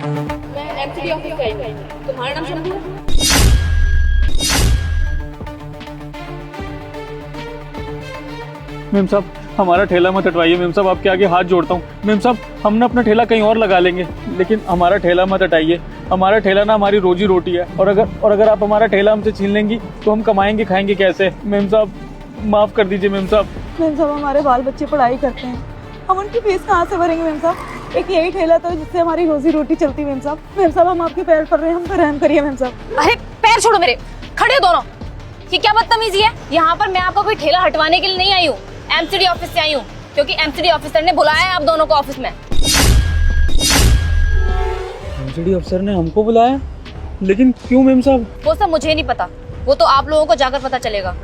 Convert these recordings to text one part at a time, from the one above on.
मैं MCD office से आई हूँ। तुम्हारा नाम शंभू है? मेम साहब हमारा ठेला मत हटवाइए। मेम साहब आपके आगे हाथ जोड़ता हूँ। मेम साहब हम ना अपना ठेला कहीं और लगा लेंगे, लेकिन हमारा ठेला मत हटाइए। हमारा ठेला ना हमारी रोजी रोटी है, और अगर आप हमारा ठेला हमसे छीन लेंगी तो हम कमाएंगे खाएंगे कैसे? मेम साहब माफ कर दीजिए मेम साहब। मैम साहब हमारे बाल बच्चे पढ़ाई करते हैं, हम उनकी फीस कहाँ से भरेंगे मैम साहब? एक यही ठेला तो है जिससे हमारी रोजी रोटी चलती है मैम साहब। मैम साहब हम आपके पैर पड़ रहे हैं, हम पे रहम करिए मैम साहब। अरे पैर छोड़ो मेरे, खड़े हो दोनों। ये क्या बदतमीजी है? यहाँ पर मैं आपका कोई ठेला हटवाने के लिए नहीं आई हूँ, एमसीडी ऑफिस से आई हूँ, क्योंकि एमसीडी ऑफिसर ने बुलाया है आप दोनों को ऑफिस में। एमसीडी अफसर ने हमको बुलाया, लेकिन क्यों मेम साहब? वो सब मुझे नहीं पता, वो तो आप लोगों को जाकर पता चलेगा।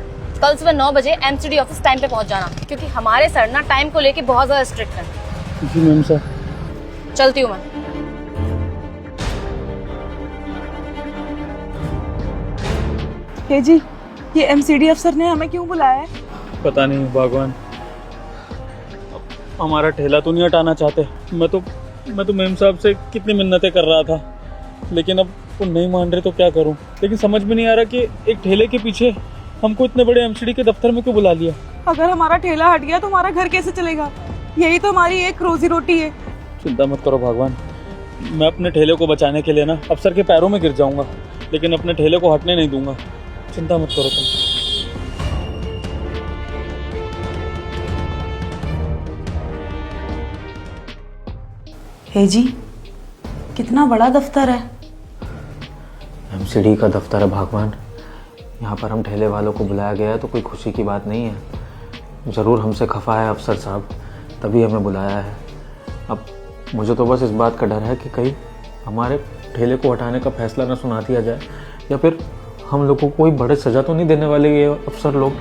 कल सुबह 9 बजे एमसीडी ऑफिस टाइम पे पहुँच जाना, क्योंकि हमारे सर ना टाइम को लेके बहुत ज्यादा स्ट्रिक्ट है। जी मेम साहब। चलती हूँ मैं। हे जी, ये एमसीडी अफसर ने हमें क्यों बुलाया है? पता नहीं भगवान, हमारा ठेला तो नहीं हटाना चाहते। मैं तो मेम साहब से कितनी मिन्नतें कर रहा था, लेकिन अब वो नहीं मान रहे तो क्या करूं? लेकिन समझ में नहीं आ रहा कि एक ठेले के पीछे हमको इतने बड़े एमसीडी के दफ्तर में क्यों बुला लिया। अगर हमारा ठेला हट गया तो हमारा घर कैसे चलेगा? यही तो हमारी एक रोजी रोटी है। चिंता मत करो भगवान, मैं अपने ठेले को बचाने के लिए ना अफसर के पैरों में गिर जाऊंगा, लेकिन अपने ठेले को हटने नहीं दूंगा। चिंता मत करो तुम। हे जी, कितना बड़ा दफ्तर है। एमसीडी का दफ्तर है भगवान। यहाँ पर हम ठेले वालों को बुलाया गया है तो कोई खुशी की बात नहीं है। ज़रूर हमसे खफा है अफसर साहब, तभी हमें बुलाया है। अब मुझे तो बस इस बात का डर है कि कहीं हमारे ठेले को हटाने का फैसला ना सुना दिया जाए, या फिर हम लोगों को कोई बड़े सज़ा तो नहीं देने वाले ये अफसर लोग।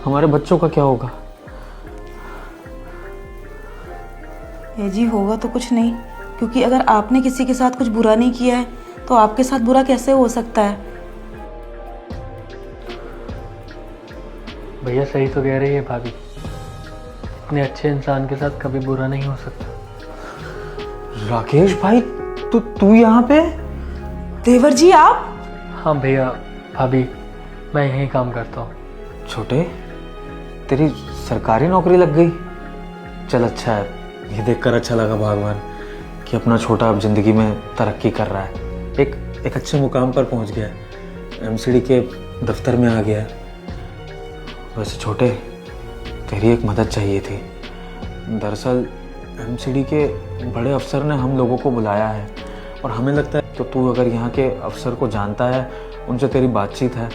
हमारे बच्चों का क्या होगा? हे जी, होगा तो कुछ नहीं, क्योंकि अगर आपने किसी के साथ कुछ बुरा नहीं किया है तो आपके साथ बुरा कैसे हो सकता है? भैया सही तो कह रही है भाभी, इतने अच्छे इंसान के साथ कभी बुरा नहीं हो सकता। राकेश भाई, तू यहाँ पे? देवर जी आप? हाँ भैया भाभी, मैं यहीं काम करता हूँ। छोटे, तेरी सरकारी नौकरी लग गई? चल अच्छा है, ये देखकर अच्छा लगा भगवान कि अपना छोटा अब जिंदगी में तरक्की कर रहा है, एक अच्छे मुकाम पर पहुंच गया है, एमसीडी के दफ्तर में आ गया है। वैसे छोटे, तेरी एक मदद चाहिए थी। दरअसल एमसीडी के बड़े अफसर ने हम लोगों को बुलाया है, और हमें लगता है तो तू अगर यहाँ के अफसर को जानता है, उनसे तेरी बातचीत है,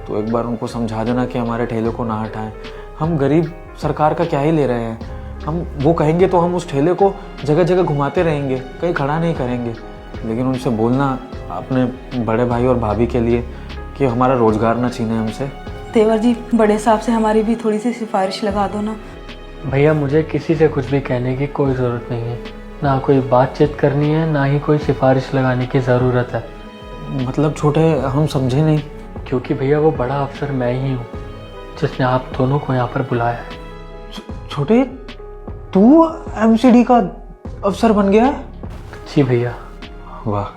तो एक बार उनको समझा देना कि हमारे ठेले को ना हटाएं। हम गरीब सरकार का क्या ही ले रहे हैं, हम वो कहेंगे तो हम उस ठेले को जगह जगह घुमाते रहेंगे, कहीं खड़ा नहीं करेंगे। लेकिन उनसे बोलना अपने बड़े भाई और भाभी के लिए कि हमारा रोजगार ना छीने हमसे। देवर जी, बड़े साहब से हमारी भी थोड़ी सी सिफारिश लगा दो ना। भैया मुझे किसी से कुछ भी कहने की कोई ज़रूरत नहीं है, ना कोई बातचीत करनी है, ना ही कोई सिफारिश लगाने की ज़रूरत है। मतलब छोटे, हम समझे नहीं। क्योंकि भैया वो बड़ा अफसर मैं ही हूँ जिसने आप दोनों को यहाँ पर बुलाया है। छोटे, तू एमसीडी का अफसर बन गया है? जी भैया। वाह,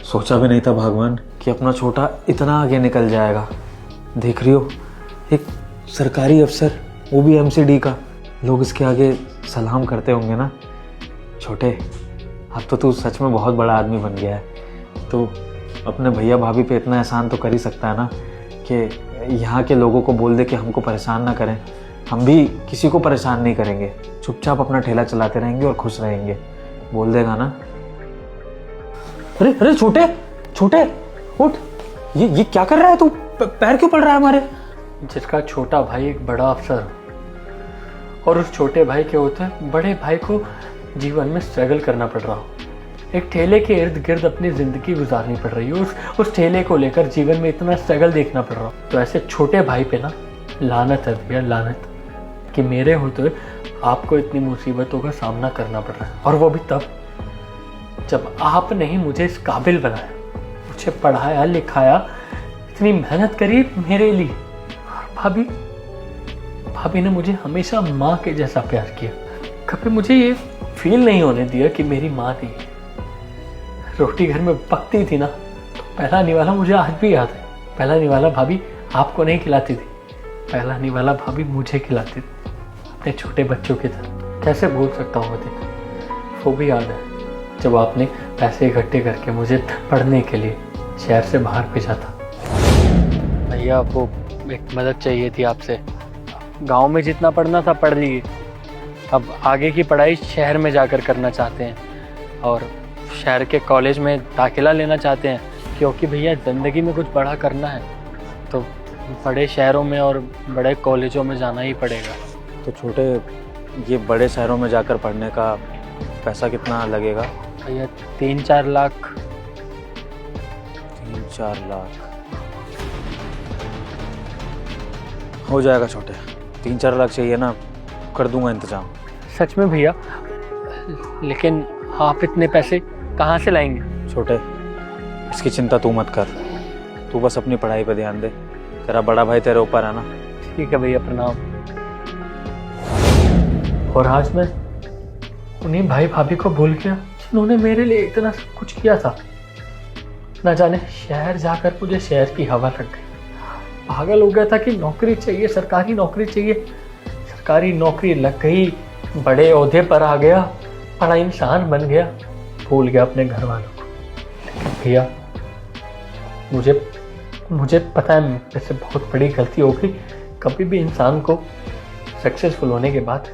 सोचा भी नहीं था भगवान कि अपना छोटा इतना आगे निकल जाएगा। देख रही हो, एक सरकारी अफसर, वो भी एमसीडी का। लोग इसके आगे सलाम करते होंगे ना। छोटे, अब तो तू सच में बहुत बड़ा आदमी बन गया है। तो अपने भैया भाभी पे इतना एहसान तो कर ही सकता है ना कि यहाँ के लोगों को बोल दे कि हमको परेशान ना करें। हम भी किसी को परेशान नहीं करेंगे, चुपचाप अपना ठेला चलाते रहेंगे और खुश रहेंगे। बोल देगा ना? अरे अरे छोटे छोटे, उठ। ये क्या कर रहा है तू? पैर क्यों पड़ रहा है हमारे? जिसका छोटा भाई एक बड़ा अफसर हो, और उस छोटे भाई के होते बड़े भाई को जीवन में स्ट्रगल करना पड़ रहा हो, एक ठेले के इर्द गिर्द अपनी ज़िंदगी गुजारनी पड़ रही है, उस ठेले को लेकर जीवन में इतना स्ट्रगल देखना पड़ रहा हो, तो ऐसे छोटे भाई पे ना लानत है भैया, लानत कि मेरे होते आपको इतनी मुसीबतों का सामना करना पड़ रहा है। और वो भी तब जब आपने ही मुझे इस काबिल बनाया, मुझे पढ़ाया लिखाया, इतनी मेहनत करी मेरे लिए। और भाभी ने मुझे हमेशा माँ के जैसा प्यार किया, कभी मुझे ये फील नहीं होने दिया कि मेरी माँ नहीं है। रोटी घर में पकती थी ना, तो पहला निवाला मुझे आज भी याद है। पहला निवाला भाभी आपको नहीं खिलाती थी, पहला निवाला भाभी मुझे खिलाती थी, अपने छोटे बच्चों की तरह। कैसे भूल सकता हूँ मैं दिन, वो भी याद है जब आपने पैसे इकट्ठे करके मुझे पढ़ने के लिए शहर से बाहर भेजा था। भैया वो एक मदद चाहिए थी आपसे। गांव में जितना पढ़ना था पढ़ लिए, अब आगे की पढ़ाई शहर में जाकर करना चाहते हैं और शहर के कॉलेज में दाखिला लेना चाहते हैं, क्योंकि भैया ज़िंदगी में कुछ बड़ा करना है तो बड़े शहरों में और बड़े कॉलेजों में जाना ही पड़ेगा। तो छोटे, ये बड़े शहरों में जाकर पढ़ने का पैसा कितना लगेगा? भैया 3-4 लाख। 3-4 लाख हो जाएगा छोटे। 3-4 लाख चाहिए ना, कर दूंगा इंतजाम। सच में भैया? लेकिन आप इतने पैसे कहाँ से लाएंगे? छोटे, इसकी चिंता तू मत कर, तू बस अपनी पढ़ाई पे ध्यान दे। तेरा बड़ा भाई तेरे ऊपर है ना। ठीक है भैया, प्रणाम। और आज मैं उन्हीं भाई भाभी को भूल गया जिन्होंने मेरे लिए इतना सब कुछ किया था। न जाने शहर जाकर मुझे शहर की हवा लग गई। पागल हो गया था कि नौकरी चाहिए, सरकारी नौकरी चाहिए। सरकारी नौकरी लग गई, बड़े ओहदे पर आ गया, बड़ा इंसान बन गया, भूल गया अपने घर वालों को। लेकिन भैया मुझे पता है मेरे से बहुत बड़ी गलती हो गई। कभी भी इंसान को सक्सेसफुल होने के बाद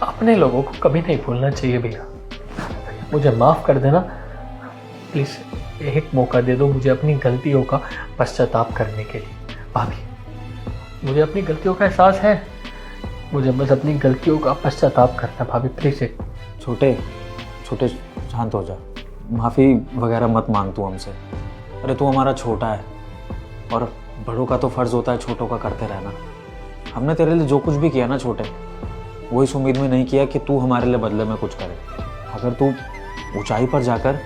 अपने लोगों को कभी नहीं भूलना चाहिए। भैया मुझे माफ़ कर देना प्लीज़, एक मौका दे दो मुझे अपनी गलतियों का पश्चाताप करने के लिए। भाभी मुझे अपनी गलतियों का एहसास है, मुझे बस अपनी गलतियों का पश्चाताप करना। भाभी प्लीज़ एक छोटे छोटे शांत हो जा, माफ़ी वगैरह मत मांग तू हमसे। अरे तू हमारा छोटा है और बड़ों का तो फ़र्ज़ होता है छोटों का करते रहना। हमने तेरे लिए जो कुछ भी किया ना छोटे, वो इस उम्मीद में नहीं किया कि तू हमारे लिए बदले में कुछ करे। अगर तू ऊंचाई पर जाकर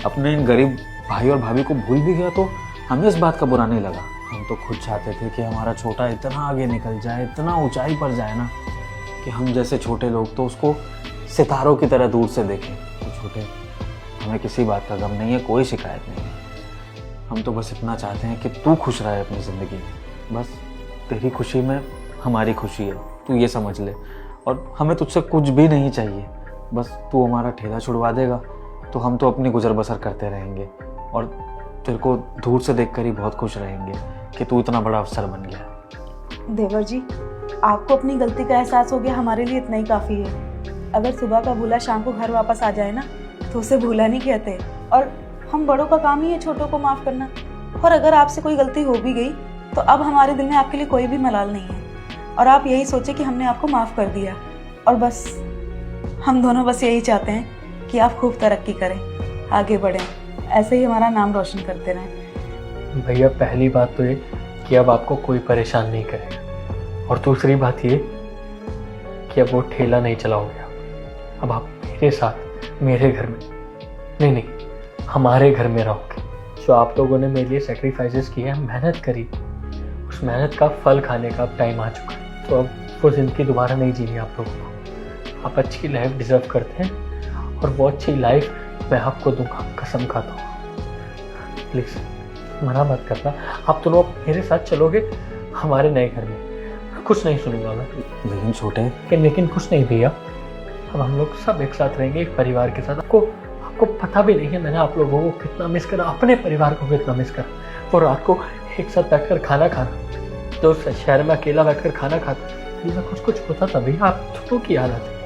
अपने इन गरीब भाई और भाभी को भूल भी गया तो हमें इस बात का बुरा नहीं लगा। हम तो खुद चाहते थे कि हमारा छोटा इतना आगे निकल जाए, इतना ऊंचाई पर जाए ना, कि हम जैसे छोटे लोग तो उसको सितारों की तरह दूर से देखें। तो छोटे, हमें किसी बात का गम नहीं है, कोई शिकायत नहीं है। हम तो बस इतना चाहते हैं कि तू खुश रहे अपनी ज़िंदगी में। बस तेरी खुशी में हमारी खुशी है, तू ये समझ ले। और हमें तुझसे कुछ भी नहीं चाहिए, बस तू हमारा ठेला छुड़वा देगा तो हम तो अपनी गुजर बसर करते रहेंगे और तेरे को दूर से देखकर ही बहुत खुश रहेंगे कि तू इतना बड़ा अफसर बन गया। देवर जी, आपको अपनी गलती का एहसास हो गया, हमारे लिए इतना ही काफ़ी है। अगर सुबह का भूला शाम को घर वापस आ जाए ना, तो उसे भूला नहीं कहते। और हम बड़ों का काम ही है छोटों को माफ़ करना। और अगर आपसे कोई गलती हो भी गई तो अब हमारे दिल में आपके लिए कोई भी मलाल नहीं है। और आप यही सोचें कि हमने आपको माफ़ कर दिया, और बस हम दोनों बस यही चाहते हैं कि आप खूब तरक्की करें, आगे बढ़ें, ऐसे ही हमारा नाम रोशन करते रहें। भैया पहली बात तो ये कि अब आपको कोई परेशान नहीं करेगा, और दूसरी बात ये कि अब वो ठेला नहीं चलाओगे। अब आप मेरे साथ मेरे घर में नहीं हमारे घर में रहोगे। जो आप लोगों ने मेरे लिए सेक्रीफाइसेस किए हैं, मेहनत करी, उस मेहनत का फल खाने का अब टाइम आ चुका है। तो अब वो ज़िंदगी दोबारा नहीं जीनी आप लोगों को। आप अच्छी लाइफ डिज़र्व करते हैं और वो अच्छी लाइफ मैं आपको दूंगा, कसम खाता हूँ। प्लीज़ मना मत करना, आप दोनों मेरे साथ चलोगे हमारे नए घर में। कुछ नहीं सुनूंगा मैं। लेकिन छोटे, लेकिन कुछ नहीं भैया, अब हम लोग सब एक साथ रहेंगे, एक परिवार के साथ। आपको पता भी नहीं है मैंने आप लोगों को कितना मिस करा, अपने परिवार को कितना मिस करा। वो रात को एक साथ बैठकर खाना खाना, तो शहर में अकेला बैठकर खाना खाता, मैं कुछ होता तभी आप दोनों की याद आती है।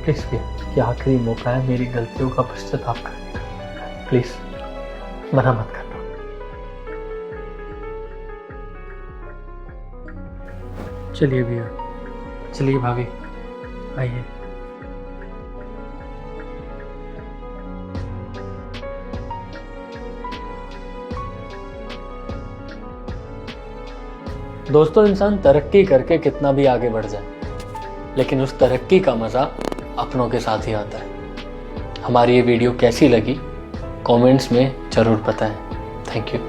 प्लीज़ भैया, ये आखिरी मौका है मेरी गलतियों का पश्चाताप करने का। प्लीज़ मना मत करना। चलिए भैया, चलिए भाभी, आइए। दोस्तों, इंसान तरक्की करके कितना भी आगे बढ़ जाए, लेकिन उस तरक्की का मज़ा अपनों के साथ ही आता है। हमारी ये वीडियो कैसी लगी कमेंट्स में ज़रूर बताएं। Thank you.